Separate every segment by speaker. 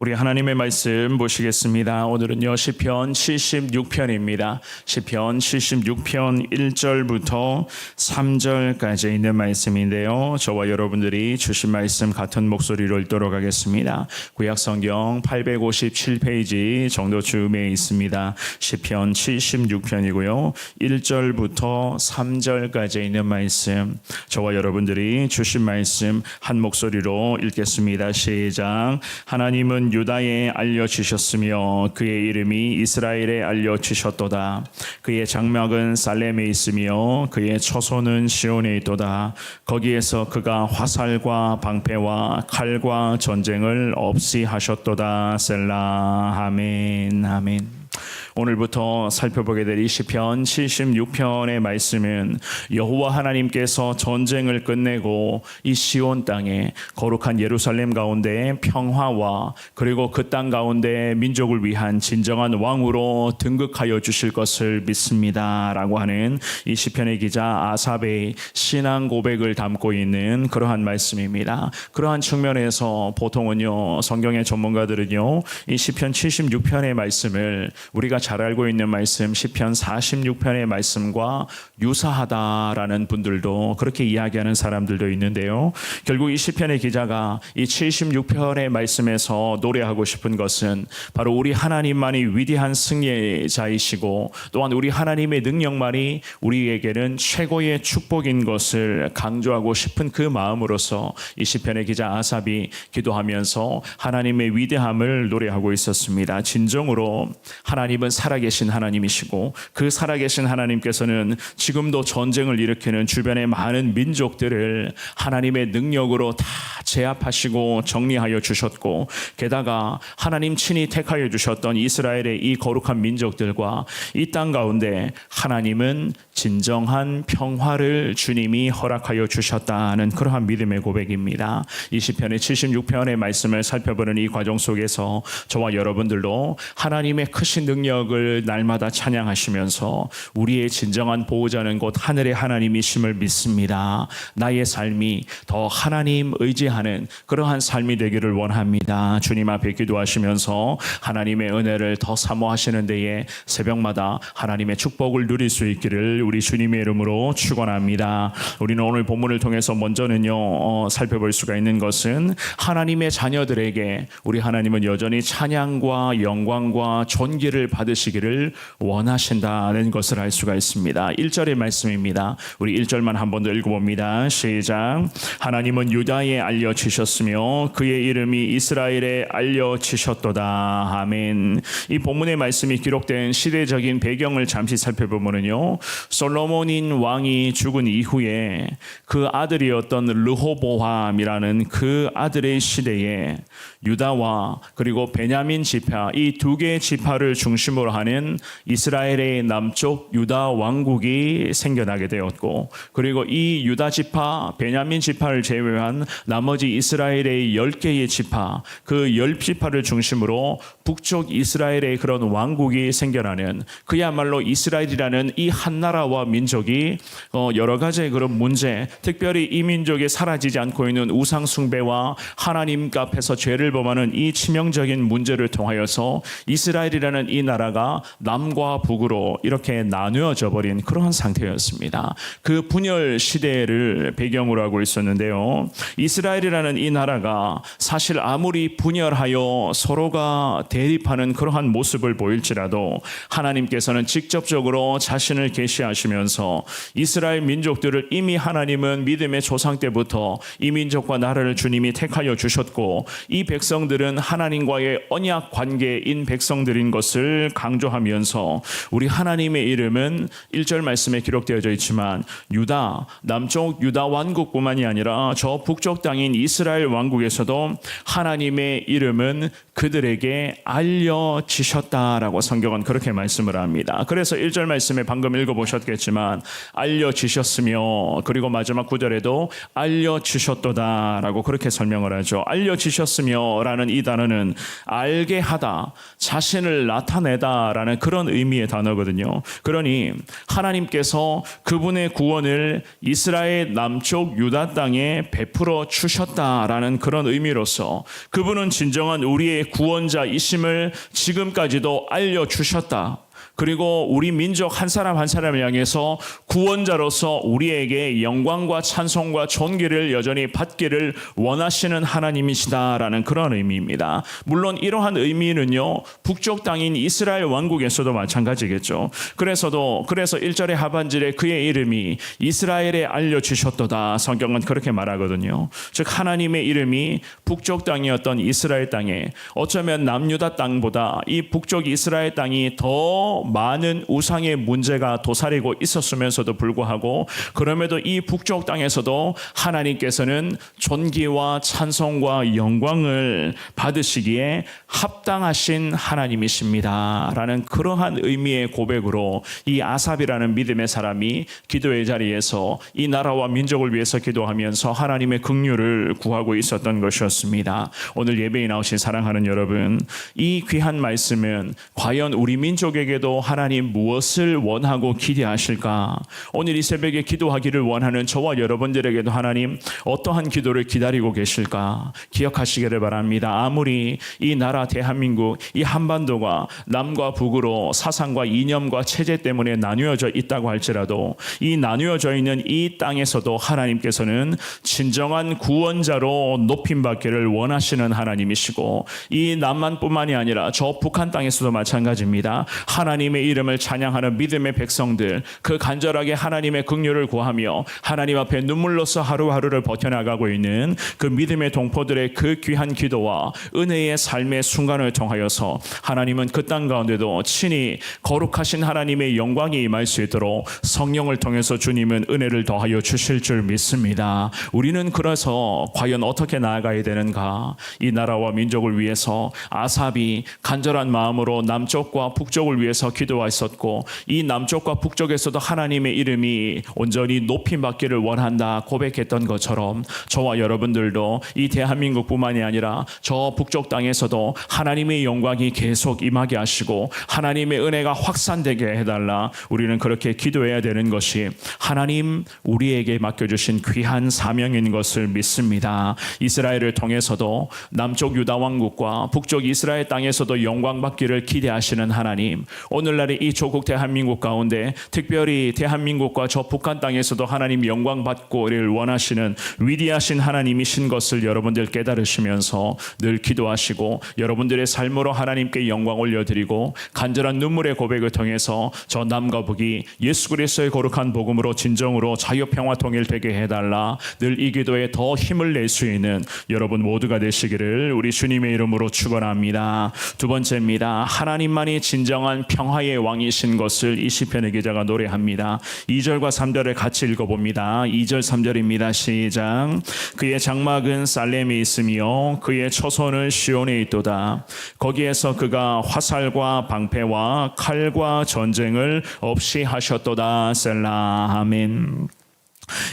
Speaker 1: 우리 하나님의 말씀 보시겠습니다. 오늘은요 시편 76편입니다. 시편 76편 1절부터 3절까지 있는 말씀인데요. 저와 여러분들이 주신 말씀 같은 목소리로 읽도록 하겠습니다. 구약성경 857페이지 정도 즈음에 있습니다. 시편 76편이고요. 1절부터 3절까지 있는 말씀, 저와 여러분들이 주신 말씀 한 목소리로 읽겠습니다. 시작. 하나님은 유다에 알려주셨으며 그의 이름이 이스라엘에 알려주셨도다. 그의 장막은 살렘에 있으며 그의 처소는 시온에 있도다. 거기에서 그가 화살과 방패와 칼과 전쟁을 없이 하셨도다. 셀라. 아멘. 아멘. 오늘부터 살펴보게 될 이 시편 76편의 말씀은 여호와 하나님께서 전쟁을 끝내고 이 시온 땅에 거룩한 예루살렘 가운데 평화와 그리고 그 땅 가운데 민족을 위한 진정한 왕으로 등극하여 주실 것을 믿습니다 라고 하는 이 시편의 기자 아삽의 신앙 고백을 담고 있는 그러한 말씀입니다. 그러한 측면에서 보통은요 성경의 전문가들은요 이 시편 76편의 말씀을 우리가 잘 알고 있는 말씀 시편 46편의 말씀과 유사하다라는 분들도, 그렇게 이야기하는 사람들도 있는데요. 결국 이 시편의 기자가 이 76편의 말씀에서 노래하고 싶은 것은 바로 우리 하나님만이 위대한 승리자이시고 또한 우리 하나님의 능력만이 우리에게는 최고의 축복인 것을 강조하고 싶은 그 마음으로서 이 시편의 기자 아삽이 기도하면서 하나님의 위대함을 노래하고 있었습니다. 진정으로 하나님은 살아계신 하나님이시고 그 살아계신 하나님께서는 지금도 전쟁을 일으키는 주변의 많은 민족들을 하나님의 능력으로 다 제압하시고 정리하여 주셨고, 게다가 하나님 친히 택하여 주셨던 이스라엘의 이 거룩한 민족들과 이 땅 가운데 하나님은 진정한 평화를 주님이 허락하여 주셨다는 그러한 믿음의 고백입니다. 이 시편의 76편의 말씀을 살펴보는 이 과정 속에서 저와 여러분들도 하나님의 크신 능력을 날마다 찬양하시면서 우리의 진정한 보호자는 곧 하늘의 하나님이심을 믿습니다. 나의 삶이 더 하나님 의지하는 그러한 삶이 되기를 원합니다. 주님 앞에 기도하시면서 하나님의 은혜를 더 사모하시는 데에 새벽마다 하나님의 축복을 누릴 수 있기를 우리 주님의 이름으로 축원합니다. 우리는 오늘 본문을 통해서 먼저는요 살펴볼 수가 있는 것은 하나님의 자녀들에게 우리 하나님은 여전히 찬양과 영광과 존귀를 받으시기를 원하신다는 것을 알 수가 있습니다. 1절의 말씀입니다. 우리 1절만 한 번 더 읽어봅니다. 시작. 하나님은 유다에 알려주셨으며 그의 이름이 이스라엘에 알려주셨도다. 아멘. 이 본문의 말씀이 기록된 시대적인 배경을 잠시 살펴보면요, 솔로몬인 왕이 죽은 이후에 그 아들이었던 르호보암이라는 그 아들의 시대에 유다와 그리고 베냐민 지파, 이 두 개의 지파를 중심으로 하는 이스라엘의 남쪽 유다 왕국이 생겨나게 되었고, 그리고 이 유다 지파, 베냐민 지파를 제외한 나머지 이스라엘의 10개의 지파, 그 10지파를 중심으로 북쪽 이스라엘의 그런 왕국이 생겨나는, 그야말로 이스라엘이라는 이 한 나라와 민족이 여러 가지의 그런 문제, 특별히 이 민족이 사라지지 않고 있는 우상 숭배와 하나님 앞에서 죄를 범하는 이 치명적인 문제를 통하여서 이스라엘이라는 이 나라가 남과 북으로 이렇게 나누어져 버린 그러한 상태였습니다. 그 분열 시대를 배경으로 하고 있었는데요, 이스라엘이라는 이 나라가 사실 아무리 분열하여 서로가 대립하는 그러한 모습을 보일지라도 하나님께서는 직접적으로 자신을 계시하시면서 이스라엘 민족들을 이미 하나님은 믿음의 조상 때부터 이 민족과 나라를 주님이 택하여 주셨고, 이 백성들은 하나님과의 언약 관계인 백성들인 것을 강조하면서 우리 하나님의 이름은 1절 말씀에 기록되어져 있지만 유다, 남쪽 유다 왕국뿐만이 아니라 저 북쪽 땅인 이스라엘 왕국에서도 하나님의 이름은 그들에게 알려지셨다라고 성경은 그렇게 말씀을 합니다. 그래서 1절 말씀에 방금 읽어보셨겠지만 알려지셨으며, 그리고 마지막 9절에도 알려주셨도다라고 그렇게 설명을 하죠. 알려지셨으며 라는 이 단어는 알게 하다, 자신을 나타내다 하겠다라는 그런 의미의 단어거든요. 그러니 하나님께서 그분의 구원을 이스라엘 남쪽 유다 땅에 베풀어 주셨다라는 그런 의미로서 그분은 진정한 우리의 구원자이심을 지금까지도 알려주셨다. 그리고 우리 민족 한 사람 한 사람을 향해서 구원자로서 우리에게 영광과 찬송과 존귀를 여전히 받기를 원하시는 하나님이시다라는 그런 의미입니다. 물론 이러한 의미는요, 북쪽 땅인 이스라엘 왕국에서도 마찬가지겠죠. 그래서 1절의 하반절에 그의 이름이 이스라엘에 알려주셨도다. 성경은 그렇게 말하거든요. 즉 하나님의 이름이 북쪽 땅이었던 이스라엘 땅에 어쩌면 남유다 땅보다 이 북쪽 이스라엘 땅이 더 많은 우상의 문제가 도사리고 있었으면서도 불구하고 그럼에도 이 북쪽 땅에서도 하나님께서는 존귀와 찬송과 영광을 받으시기에 합당하신 하나님이십니다 라는 그러한 의미의 고백으로 이 아삽이라는 믿음의 사람이 기도의 자리에서 이 나라와 민족을 위해서 기도하면서 하나님의 긍휼을 구하고 있었던 것이었습니다. 오늘 예배에 나오신 사랑하는 여러분, 이 귀한 말씀은 과연 우리 민족에게도 하나님 무엇을 원하고 기대하실까? 오늘 이 새벽에 기도하기를 원하는 저와 여러분들에게도 하나님 어떠한 기도를 기다리고 계실까? 기억하시기를 바랍니다. 아무리 이 나라 대한민국, 이 한반도가 남과 북으로 사상과 이념과 체제 때문에 나뉘어져 있다고 할지라도 이 나뉘어져 있는 이 땅에서도 하나님께서는 진정한 구원자로 높임받기를 원하시는 하나님이시고 이 남한뿐만이 아니라 저 북한 땅에서도 마찬가지입니다. 하나님의 이름을 찬양하는 믿음의 백성들, 그 간절하게 하나님의 긍휼을 구하며 하나님 앞에 눈물로써 하루하루를 버텨나가고 있는 그 믿음의 동포들의 그 귀한 기도와 은혜의 삶의 순간을 통하여서 하나님은 그 땅 가운데도 친히 거룩하신 하나님의 영광이 임할 수 있도록 성령을 통해서 주님은 은혜를 더하여 주실 줄 믿습니다. 우리는 그래서 과연 어떻게 나아가야 되는가? 이 나라와 민족을 위해서 아삽이 간절한 마음으로 남쪽과 북쪽을 위해서 기도하였었고 이 남쪽과 북쪽에서도 하나님의 이름이 온전히 높임받기를 원한다 고백했던 것처럼 저와 여러분들도 이 대한민국뿐만이 아니라 저 북쪽 땅에서도 하나님의 영광이 계속 임하게 하시고 하나님의 은혜가 확산되게 해달라. 우리는 그렇게 기도해야 되는 것이 하나님 우리에게 맡겨주신 귀한 사명인 것을 믿습니다. 이스라엘을 통해서도 남쪽 유다 왕국과 북쪽 이스라엘 땅에서도 영광 받기를 기대하시는 하나님, 오늘날의 이 조국 대한민국 가운데 특별히 대한민국과 저 북한 땅에서도 하나님 영광 받고를 원하시는 위대하신 하나님이신 것을 여러분들 깨달으시면서 늘 기도하시고 여러분들의 삶으로 하나님께 영광 올려드리고 간절한 눈물의 고백을 통해서 저 남과 북이 예수 그리스도의 거룩한 복음으로 진정으로 자유 평화 통일되게 해달라. 늘 이 기도에 더 힘을 낼 수 있는 여러분 모두가 되시기를 우리 주님의 이름으로 축원합니다. 두 번째입니다. 하나님만이 진정한 평화의 왕이신 것을 이 시편의 기자가 노래합니다. 2절과 3절을 같이 읽어봅니다. 2절 3절입니다. 시작. 그의 장막은 살렘에 있으며 그의 처소는 시온에 있도다. 거기에서 그가 화살과 방패와 칼과 전쟁을 없이 하셨도다. 셀라. 아멘.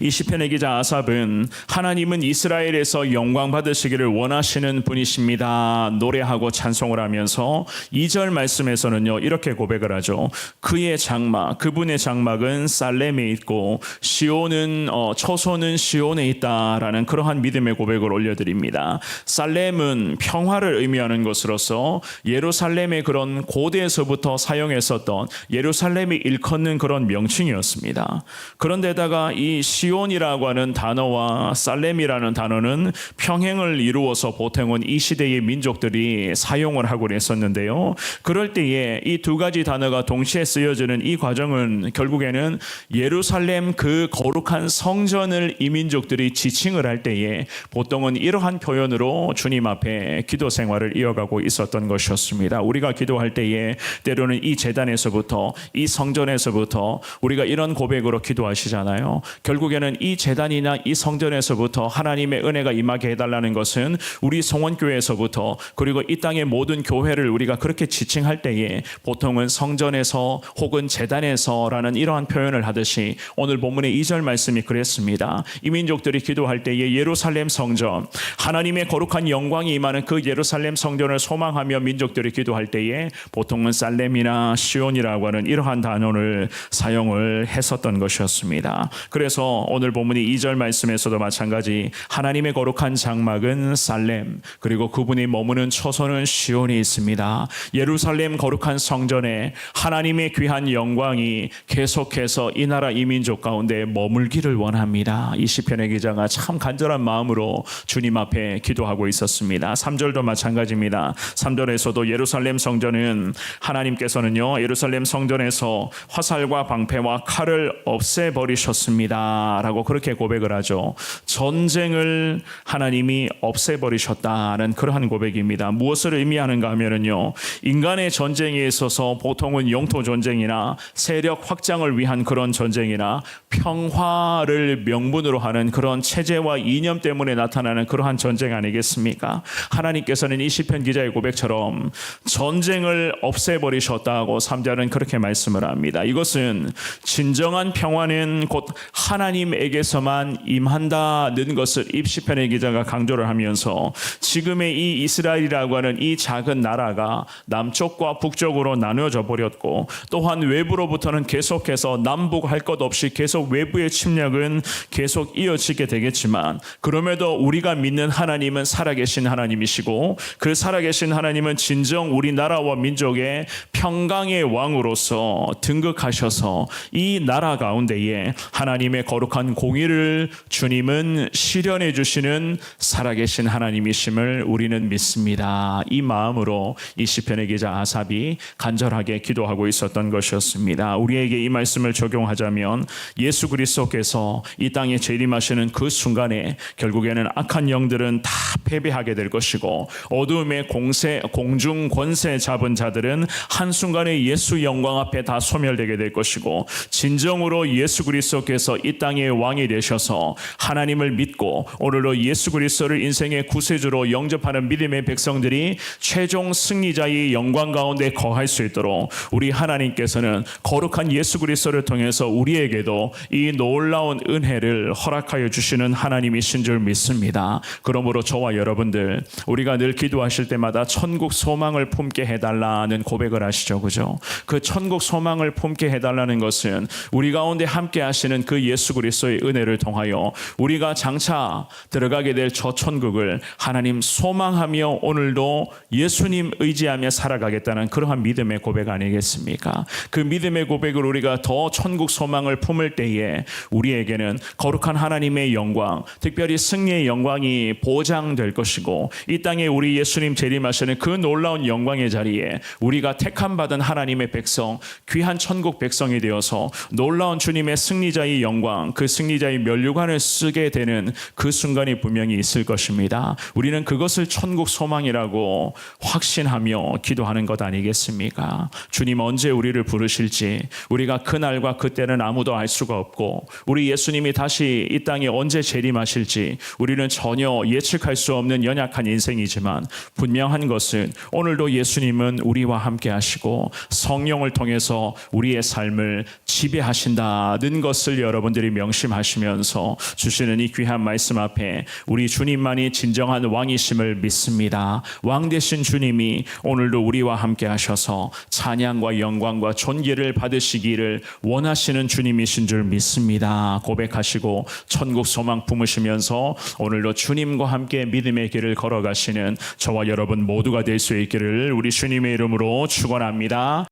Speaker 1: 이 시편의 기자 아삽은 하나님은 이스라엘에서 영광 받으시기를 원하시는 분이십니다 노래하고 찬송을 하면서 2절 말씀에서는요 이렇게 고백을 하죠. 그의 장막, 그분의 장막은 살렘에 있고 시온은 처소는 시온에 있다라는 그러한 믿음의 고백을 올려드립니다. 살렘은 평화를 의미하는 것으로서 예루살렘의 그런 고대에서부터 사용했었던 예루살렘이 일컫는 그런 명칭이었습니다. 그런데다가 이 시온이라고 하는 단어와 살렘이라는 단어는 평행을 이루어서 보통은 이 시대의 민족들이 사용을 하고 했었는데요. 그럴 때에 이 두 가지 단어가 동시에 쓰여지는 이 과정은 결국에는 예루살렘 그 거룩한 성전을 이 민족들이 지칭을 할 때에 보통은 이러한 표현으로 주님 앞에 기도 생활을 이어가고 있었던 것이었습니다. 우리가 기도할 때에 때로는 이 제단에서부터 이 성전에서부터 우리가 이런 고백으로 기도하시잖아요. 결국에는 이 제단이나 이 성전에서부터 하나님의 은혜가 임하게 해달라는 것은 우리 성원교회에서부터, 그리고 이 땅의 모든 교회를 우리가 그렇게 지칭할 때에 보통은 성전에서 혹은 제단에서라는 이러한 표현을 하듯이 오늘 본문의 2절 말씀이 그랬습니다. 이민족들이 기도할 때에 예루살렘 성전, 하나님의 거룩한 영광이 임하는 그 예루살렘 성전을 소망하며 민족들이 기도할 때에 보통은 살렘이나 시온이라고 하는 이러한 단어를 사용을 했었던 것이었습니다. 그래서 오늘 본문이 2절 말씀에서도 마찬가지 하나님의 거룩한 장막은 살렘, 그리고 그분이 머무는 처소는 시온이 있습니다. 예루살렘 거룩한 성전에 하나님의 귀한 영광이 계속해서 이 나라 이 민족 가운데 머물기를 원합니다. 이 시편의 기자가 참 간절한 마음으로 주님 앞에 기도하고 있었습니다. 3절도 마찬가지입니다. 3절에서도 예루살렘 성전은 하나님께서는요, 예루살렘 성전에서 화살과 방패와 칼을 없애버리셨습니다 라고 그렇게 고백을 하죠. 전쟁을 하나님이 없애버리셨다는 그러한 고백입니다. 무엇을 의미하는가 하면은요, 인간의 전쟁에 있어서 보통은 영토 전쟁이나 세력 확장을 위한 그런 전쟁이나 평화를 명분으로 하는 그런 체제와 이념 때문에 나타나는 그러한 전쟁 아니겠습니까? 하나님께서는 이 시편 기자의 고백처럼 전쟁을 없애버리셨다고 3절은 그렇게 말씀을 합니다. 이것은 진정한 평화는 곧 하나님에게서만 임한다는 것을 이 시편의 기자가 강조를 하면서 지금의 이 이스라엘이라고 하는 이 작은 나라가 남쪽과 북쪽으로 나누어져 버렸고, 또한 외부로부터는 계속해서 남북할 것 없이 계속 외부의 침략은 계속 이어지게 되겠지만, 그럼에도 우리가 믿는 하나님은 살아계신 하나님이시고, 그 살아계신 하나님은 진정 우리나라와 민족의 평강의 왕으로서 등극하셔서 이 나라 가운데에 하나님의 거룩한 공의를 주님은 실현해 주시는 살아계신 하나님이심을 우리는 믿습니다. 이 마음으로 이 시편의 기자 아삽이 간절하게 기도하고 있었던 것이었습니다. 우리에게 이 말씀을 적용하자면 예수 그리스도께서 이 땅에 재림하시는 그 순간에 결국에는 악한 영들은 다 패배하게 될 것이고, 어두움의 공중 권세 잡은 자들은 한순간에 예수 영광 앞에 다 소멸되게 될 것이고, 진정으로 예수 그리스도께서 이 땅의 왕이 되셔서 하나님을 믿고 오늘도 예수 그리스도를 인생의 구세주로 영접하는 믿음의 백성들이 최종 승리자의 영광 가운데 거할 수 있도록 우리 하나님께서는 거룩한 예수 그리스도를 통해서 우리에게도 이 놀라운 은혜를 허락하여 주시는 하나님이신 줄 믿습니다. 그러므로 저와 여러분들, 우리가 늘 기도하실 때마다 천국 소망을 품게 해달라는 고백을 하시죠, 그죠? 그 천국 소망을 품게 해달라는 것은 우리 가운데 함께 하시는 그 예수 그리스도의 은혜를 통하여 우리가 장차 들어가게 될 저 천국을 하나님 소망하며 오늘도 예수님 의지하며 살아가겠다는 그러한 믿음의 고백 아니겠습니까? 그 믿음의 고백을 우리가 더 천국 소망을 품을 때에 우리에게는 거룩한 하나님의 영광, 특별히 승리의 영광이 보장될 것이고, 이 땅에 우리 예수님 재림하시는 그 놀라운 영광의 자리에 우리가 택함받은 하나님의 백성, 귀한 천국 백성이 되어서 놀라운 주님의 승리자의 영광, 그 승리자의 면류관을 쓰게 되는 그 순간이 분명히 있을 것입니다. 우리는 그것을 천국 소망이라고 확신하며 기도하는 것 아니겠습니까? 주님 언제 우리를 부르실지 우리가 그날과 그때는 아무도 알 수가 없고, 우리 예수님이 다시 이 땅에 언제 재림하실지 우리는 전혀 예측할 수 없는 연약한 인생이지만, 분명한 것은 오늘도 예수님은 우리와 함께 하시고 성령을 통해서 우리의 삶을 지배하신다는 것을 여러분들이 명심하시면서 주시는 이 귀한 말씀 앞에 우리 주님만이 진정한 왕이심을 믿습니다. 왕 되신 주님이 오늘도 우리와 함께 하셔서 찬양과 영광과 존귀를 받으시기를 원하시는 주님이신 줄 믿습니다. 고백하시고 천국 소망 품으시면서 오늘도 주님과 함께 믿음의 길을 걸어가시는 저와 여러분 모두가 될 수 있기를 우리 주님의 이름으로 축원합니다.